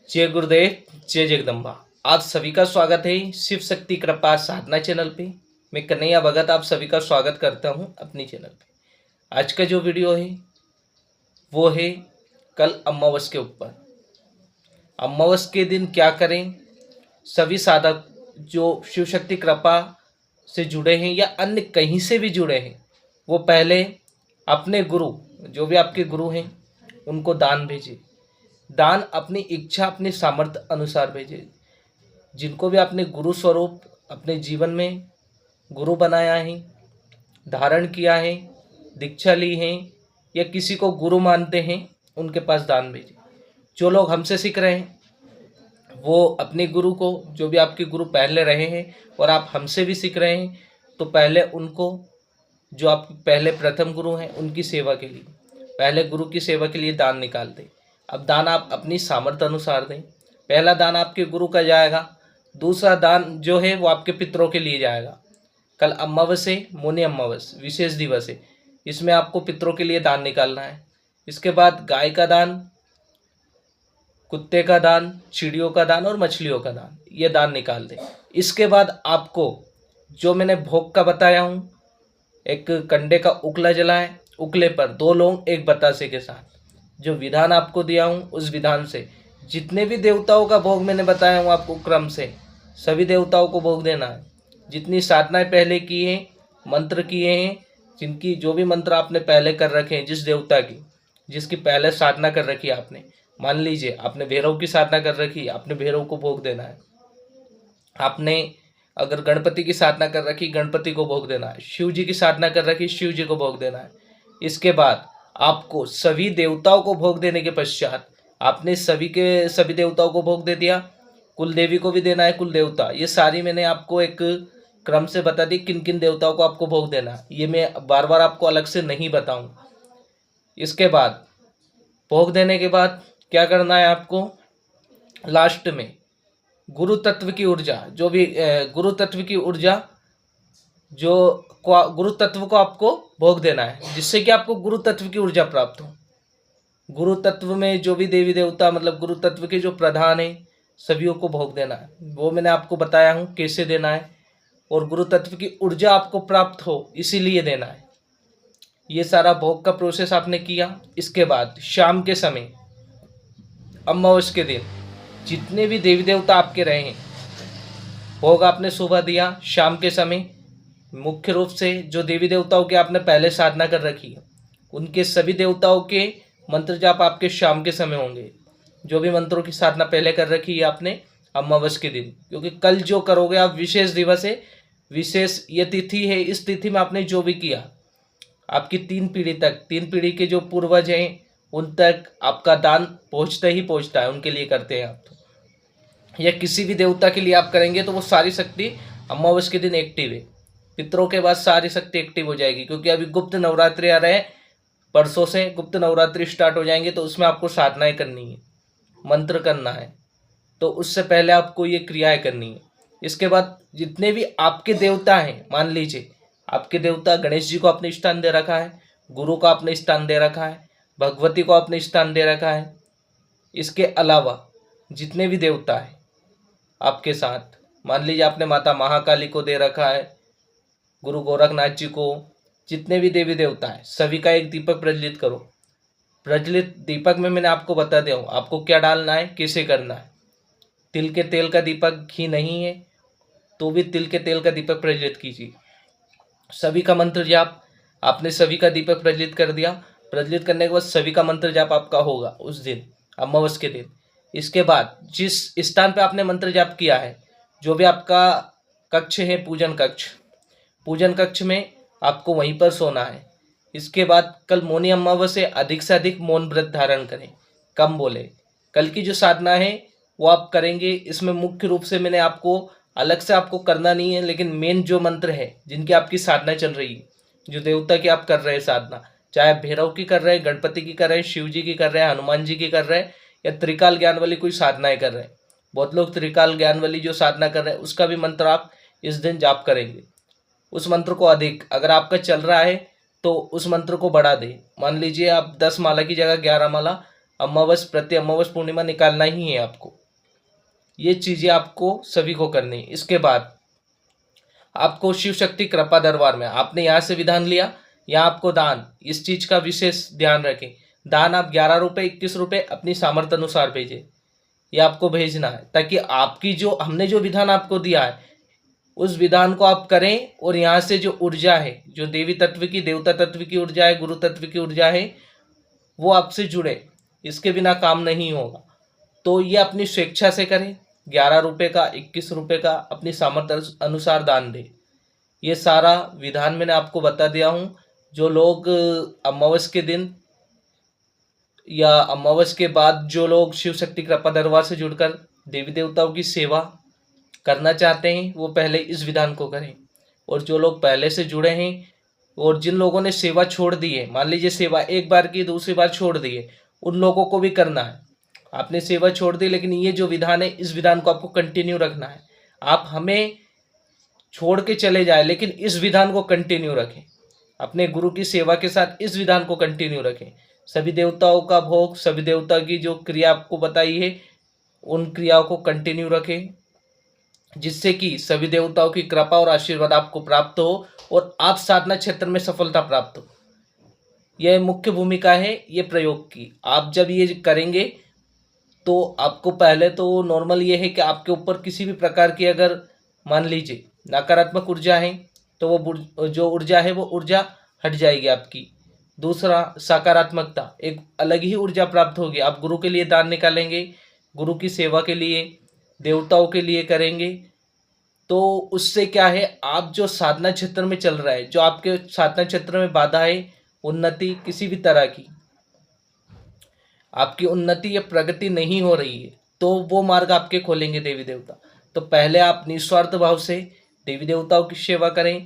जय गुरुदेव, जय जगदम्बा। आप सभी का स्वागत है शिव शक्ति कृपा साधना चैनल पे। मैं कन्हैया भगत आप सभी का स्वागत करता हूं अपनी चैनल पे। आज का जो वीडियो है वो है कल अमावस के ऊपर। अमावस के दिन क्या करें, सभी साधक जो शिव शक्ति कृपा से जुड़े हैं या अन्य कहीं से भी जुड़े हैं, वो पहले अपने गुरु, जो भी आपके गुरु हैं, उनको दान भेजें। दान अपनी इच्छा, अपने सामर्थ्य अनुसार भेजें। जिनको भी आपने गुरु स्वरूप अपने जीवन में गुरु बनाया है, धारण किया है, दीक्षा ली है या किसी को गुरु मानते हैं, उनके पास दान भेजें। जो लोग हमसे सीख रहे हैं वो अपने गुरु को, जो भी आपके गुरु पहले रहे हैं और आप हमसे भी सीख रहे हैं, तो पहले उनको, जो आप पहले प्रथम गुरु हैं, उनकी सेवा के लिए, पहले गुरु की सेवा के लिए दान निकाल दें। अब दान आप अपनी सामर्थ्य अनुसार दें। पहला दान आपके गुरु का जाएगा, दूसरा दान जो है वो आपके पितरों के लिए जाएगा। कल अमावस है, मौनी अमावस, विशेष दिवस है, इसमें आपको पितरों के लिए दान निकालना है। इसके बाद गाय का दान, कुत्ते का दान, चिड़ियों का दान और मछलियों का दान, ये दान निकाल दें। इसके बाद आपको जो मैंने भोग का बताया हूँ, एक कंडे का उकला जलाएं, उकले पर 2 लौंग 1 बतासे के साथ, जो विधान आपको दिया हूँ उस विधान से जितने भी देवताओं का भोग मैंने बताया हूँ आपको क्रम से, सभी देवताओं को भोग देना है। जितनी साधनाएं पहले की हैं, मंत्र किए हैं, जिनकी जो भी मंत्र आपने पहले कर रखे हैं, जिस देवता की जिसकी पहले साधना कर रखी है आपने, मान लीजिए आपने भैरव की साधना कर रखी है, आपने भैरव को भोग देना है। आपने अगर गणपति की साधना कर रखी, गणपति को भोग देना है। शिव जी की साधना कर रखी, शिव जी को भोग देना है। इसके बाद आपको सभी देवताओं को भोग देने के पश्चात आपने सभी के सभी देवताओं को भोग दे दिया। कुल देवी को भी देना है, कुल देवता, ये सारी मैंने आपको एक क्रम से बता दी किन किन देवताओं को आपको भोग देना है। ये मैं बार बार आपको अलग से नहीं बताऊंगा। इसके बाद भोग देने के बाद क्या करना है आपको, लास्ट में गुरु तत्व की ऊर्जा, जो भी गुरु तत्व की ऊर्जा, जो गुरु तत्व को आपको भोग देना है, जिससे कि आपको गुरु तत्व की ऊर्जा प्राप्त हो। गुरु तत्व में जो भी देवी देवता, मतलब गुरु तत्व के जो प्रधान है, सभी को भोग देना है। वो मैंने आपको बताया हूँ कैसे देना है, और गुरु तत्व की ऊर्जा आपको प्राप्त हो इसीलिए देना है। ये सारा भोग का प्रोसेस आपने किया। इसके बाद शाम के समय, अमावस के दिन, जितने भी देवी देवता आपके रहे हैं, भोग आपने सुबह दिया, शाम के समय मुख्य रूप से जो देवी देवताओं की आपने पहले साधना कर रखी है, उनके सभी देवताओं के मंत्र जाप आपके शाम के समय होंगे। जो भी मंत्रों की साधना पहले कर रखी है आपने अमावस के दिन, क्योंकि कल जो करोगे आप, विशेष दिवस है, विशेष ये तिथि है, इस तिथि में आपने जो भी किया, आपकी 3 पीढ़ी तक, 3 पीढ़ी के जो पूर्वज हैं उन तक आपका दान पहुँचता ही पहुँचता है, उनके लिए करते हैं आप। तो या किसी भी देवता के लिए आप करेंगे तो वो सारी शक्ति अमावस के दिन एक्टिव है। पितरों के बाद सारी शक्ति एक्टिव हो जाएगी, क्योंकि अभी गुप्त नवरात्रि आ रहे हैं, परसों से गुप्त नवरात्रि स्टार्ट हो जाएंगे, तो उसमें आपको साधनाएं करनी है, मंत्र करना है, तो उससे पहले आपको ये क्रियाएं करनी है। इसके बाद जितने भी आपके देवता हैं, मान लीजिए आपके देवता गणेश जी को आपने स्थान दे रखा है, गुरु को आपने स्थान दे रखा है, भगवती को आपने स्थान दे रखा है। इसके अलावा जितने भी देवता हैं आपके साथ, मान लीजिए आपने माता महाकाली को दे रखा है, गुरु गोरखनाथ जी को, जितने भी देवी देवता हैं सभी का एक दीपक प्रज्वलित करो। प्रज्वलित दीपक में मैंने आपको बता दिया हूँ आपको क्या डालना है, कैसे करना है। तिल के तेल का दीपक, घी नहीं है तो भी तिल के तेल का दीपक प्रज्वलित कीजिए। सभी का मंत्र जाप, आपने सभी का दीपक प्रज्वलित कर दिया। प्रज्वलित करने के बाद सभी का मंत्र जाप आपका होगा उस दिन, अमावस के दिन। इसके बाद जिस स्थान पे आपने मंत्र जाप किया है, जो भी आपका कक्ष है, पूजन कक्ष में आपको वहीं पर सोना है। इसके बाद कल मौनी अमावस से अधिक मौन व्रत धारण करें, कम बोले। कल की जो साधना है वो आप करेंगे। इसमें मुख्य रूप से मैंने आपको अलग से आपको करना नहीं है, लेकिन मेन जो मंत्र है, जिनकी आपकी साधना चल रही है, जो देवता की आप कर रहे हैं साधना, चाहे भैरव की कर रहे हैं, गणपति की कर रहे हैं, शिव जी की कर रहे हैं, हनुमान जी की कर रहे हैं, या त्रिकाल ज्ञान वाली कोई साधनाएं कर रहे हैं। बहुत लोग त्रिकाल ज्ञान वाली जो साधना कर रहे हैं उसका भी मंत्र आप इस दिन जाप करेंगे। उस मंत्र को अधिक, अगर आपका चल रहा है तो उस मंत्र को बढ़ा दे। मान लीजिए आप 10 माला की जगह 11 माला अमावस प्रति अमावस पूर्णिमा निकालना ही है आपको। ये चीज़ें आपको सभी को करनी है। इसके बाद आपको शिव शक्ति कृपा दरबार में आपने यहाँ से विधान लिया, यहाँ आपको दान, इस चीज़ का विशेष ध्यान रखें। दान आप 11 रुपये 21 रुपये अपनी सामर्थ्य अनुसार भेजें, ये आपको भेजना है, ताकि आपकी जो हमने जो विधान आपको दिया है उस विधान को आप करें और यहाँ से जो ऊर्जा है, जो देवी तत्व की, देवता तत्व की ऊर्जा है, गुरु तत्व की ऊर्जा है, वो आपसे जुड़े। इसके बिना काम नहीं होगा। तो ये अपनी स्वेच्छा से करें। 11 रुपये का, 21 रुपये का अपनी सामर्थ्य अनुसार दान दें। ये सारा विधान मैंने आपको बता दिया हूँ। जो लोग अमावस के दिन या अमावस के बाद जो लोग शिव शक्ति कृपा दरबार से जुड़कर देवी देवताओं की सेवा करना चाहते हैं, वो पहले इस विधान को करें। और जो लोग पहले से जुड़े हैं और जिन लोगों ने सेवा छोड़ दी है, मान लीजिए सेवा एक बार की, दूसरी बार छोड़ दी है, उन लोगों को भी करना है। आपने सेवा छोड़ दी, लेकिन ये जो विधान है, इस विधान को आपको कंटिन्यू रखना है। आप हमें छोड़ के चले जाए, लेकिन इस विधान को कंटिन्यू रखें। अपने गुरु की सेवा के साथ इस विधान को कंटिन्यू रखें। सभी देवताओं का भोग, सभी देवता की जो क्रिया आपको बताई है, उन क्रियाओं को कंटिन्यू रखें, जिससे कि सभी देवताओं की कृपा और आशीर्वाद आपको प्राप्त हो और आप साधना क्षेत्र में सफलता प्राप्त हो। यह मुख्य भूमिका है ये प्रयोग की। आप जब ये करेंगे तो आपको पहले तो नॉर्मल ये है कि आपके ऊपर किसी भी प्रकार की अगर मान लीजिए नकारात्मक ऊर्जा है, तो वो जो ऊर्जा है वो ऊर्जा हट जाएगी आपकी। दूसरा, सकारात्मकता, एक अलग ही ऊर्जा प्राप्त होगी। आप गुरु के लिए दान निकालेंगे, गुरु की सेवा के लिए, देवताओं के लिए करेंगे, तो उससे क्या है, आप जो साधना क्षेत्र में चल रहा है, जो आपके साधना क्षेत्र में बाधा है, उन्नति किसी भी तरह की आपकी उन्नति या प्रगति नहीं हो रही है, तो वो मार्ग आपके खोलेंगे देवी देवता। तो पहले आप निस्वार्थ भाव से देवी देवताओं की सेवा करें।